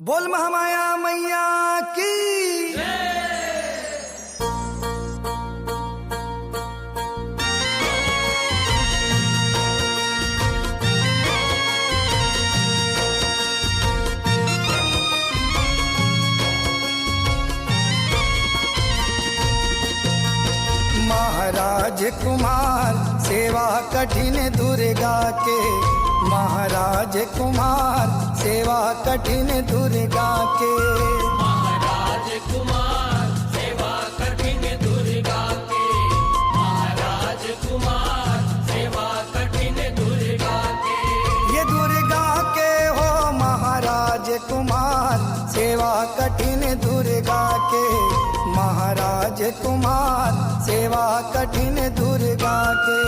बोल महामाया मैया की। महाराज कुमार सेवा कठिन दुर्गा के, महाराज कुमार सेवा कठिन दुर्गा के। महाराज कुमार सेवा कठिन दुर्गा के, महाराज कुमार सेवा कठिन दुर्गा के। ये दुर्गा के हो महाराज कुमार सेवा कठिन दुर्गा के, महाराज कुमार सेवा कठिन दुर्गा के।